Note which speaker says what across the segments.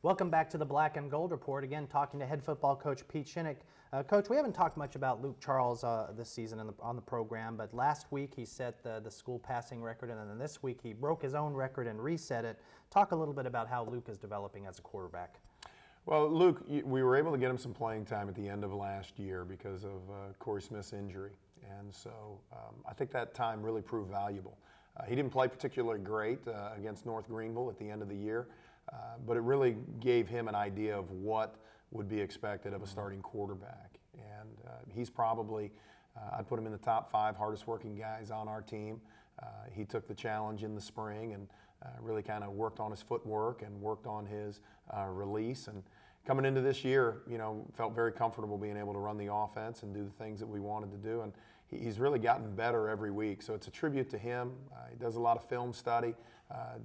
Speaker 1: Welcome back to the Black and Gold Report. Again, talking to head football coach Pete Shinnick. Coach, we haven't talked much about Luke Charles this season on the program, but last week he set the school passing record, and then this week he broke his own record and reset it. Talk a little bit about how Luke is developing as a quarterback.
Speaker 2: Well, Luke, we were able to get him some playing time at the end of last year because of Corey Smith's injury, and so I think that time really proved valuable. He didn't play particularly great against North Greenville at the end of the year. But it really gave him an idea of what would be expected of a starting quarterback. And he's probably, I'd put him in the top 5 hardest working guys on our team. He took the challenge in the spring and really kind of worked on his footwork and worked on his release. And coming into this year, felt very comfortable being able to run the offense and do the things that we wanted to do. And he's really gotten better every week. So it's a tribute to him. He does a lot of film study,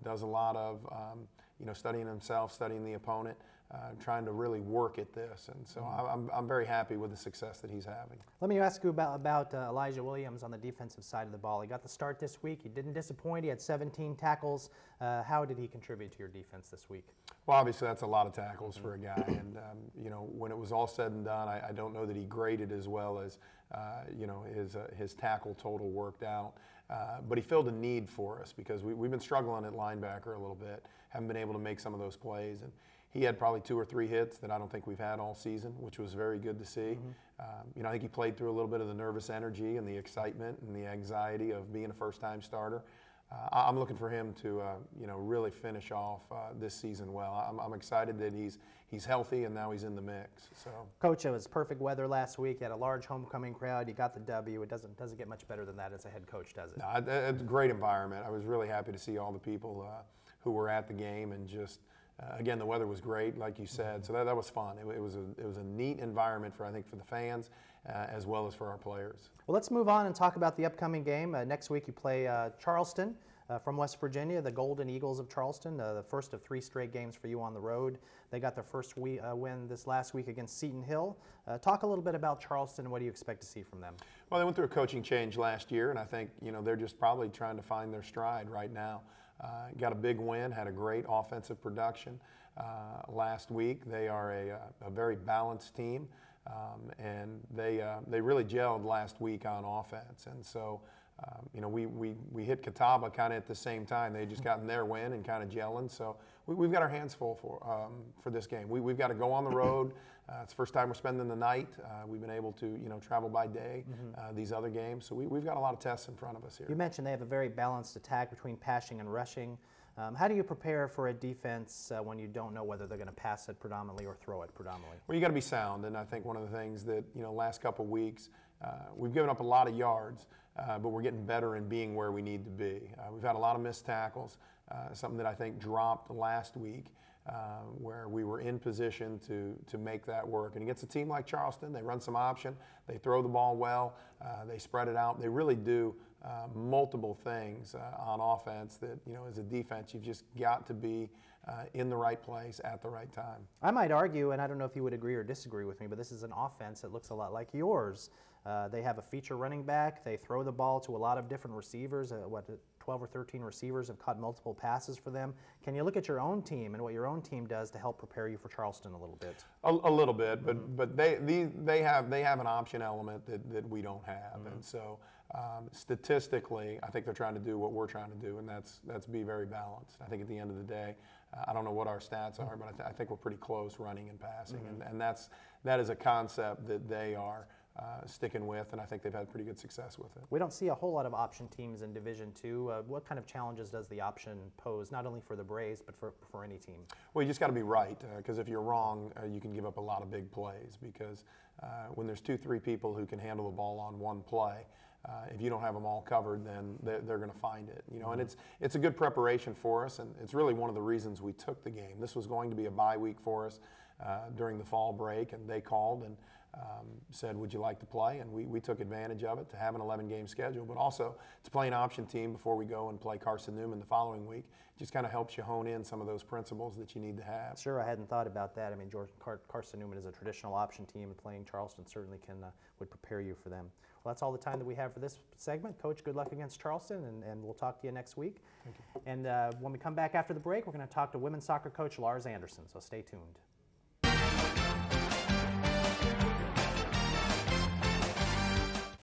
Speaker 2: does a lot of studying himself, studying the opponent, trying to really work at this. And so I'm very happy with the success that he's having.
Speaker 1: Let me ask you about Elijah Williams on the defensive side of the ball. He got the start this week. He didn't disappoint. He had 17 tackles. How did he contribute to your defense this week?
Speaker 2: Well, obviously that's a lot of tackles for a guy. And, when it was all said and done, I don't know that he graded as well as, his tackle total worked out. But he filled a need for us because we've been struggling at linebacker a little bit, haven't been able to make some of those plays. And he had probably 2 or 3 hits that I don't think we've had all season, which was very good to see. I think he played through a little bit of the nervous energy and the excitement and the anxiety of being a first-time starter. I'm looking for him to, really finish off this season well. I'm excited that he's healthy and now he's in the mix. So,
Speaker 1: Coach, it was perfect weather last week. You had a large homecoming crowd. You got the W. It doesn't get much better than that as a head coach, does it?
Speaker 2: No, it's a great environment. I was really happy to see all the people who were at the game, and just again, the weather was great, like you said. So that was fun. It was a neat environment for the fans as well as for our players.
Speaker 1: Well, let's move on and talk about the upcoming game. Next week you play Charleston from West Virginia, the Golden Eagles of Charleston, the first of 3 straight games for you on the road. They got their first win this last week against Seton Hill. Talk a little bit about Charleston and what do you expect to see from them?
Speaker 2: Well, they went through a coaching change last year, and I think they're just probably trying to find their stride right now. Got a big win, had a great offensive production last week. They are a very balanced team, and they really gelled last week on offense. And so, we hit Catawba kind of at the same time. They just gotten their win and kind of gelling. So we've got our hands full for this game. We've got to go on the road. It's the first time we're spending the night. We've been able to travel by day these other games. So we've got a lot of tests in front of us here.
Speaker 1: You mentioned they have a very balanced attack between passing and rushing. How do you prepare for a defense when you don't know whether they're going to pass it predominantly or throw it predominantly?
Speaker 2: Well, you got to be sound, and I think one of the things that last couple of weeks we've given up a lot of yards, but we're getting better in being where we need to be. We've had a lot of missed tackles, something that I think dropped last week, where we were in position to make that work. And against a team like Charleston, they run some option, they throw the ball well, they spread it out. They really do multiple things on offense that, as a defense, you've just got to be in the right place at the right time.
Speaker 1: I might argue, and I don't know if you would agree or disagree with me, but this is an offense that looks a lot like yours. They have a feature running back. They throw the ball to a lot of different receivers. 12 or 13 receivers have caught multiple passes for them. Can you look at your own team and what your own team does to help prepare you for Charleston a little bit?
Speaker 2: A little bit, but they have an option element that we don't have, and so statistically, I think they're trying to do what we're trying to do, and that's be very balanced. I think at the end of the day, I don't know what our stats are, but I think we're pretty close running and passing, and that is a concept that they are sticking with, and I think they've had pretty good success with it.
Speaker 1: We don't see a whole lot of option teams in Division II. What kind of challenges does the option pose, not only for the Braves, but for any team?
Speaker 2: Well, you just got to be right, because if you're wrong, you can give up a lot of big plays, because when there's 2-3 people who can handle the ball on one play, if you don't have them all covered, then they're going to find it. And it's a good preparation for us, and it's really one of the reasons we took the game. This was going to be a bye week for us during the fall break, and they called, and said, would you like to play? And we took advantage of it to have an 11-game schedule, but also to play an option team before we go and play Carson Newman the following week. Just kind of helps you hone in some of those principles that you need to have.
Speaker 1: Sure, I hadn't thought about that. I mean, Carson Newman is a traditional option team, and playing Charleston certainly would prepare you for them. Well, that's all the time that we have for this segment. Coach, good luck against Charleston, and we'll talk to you next week.
Speaker 2: Thank you.
Speaker 1: And when we come back after the break, we're going to talk to women's soccer coach Lars Anderson, so stay tuned.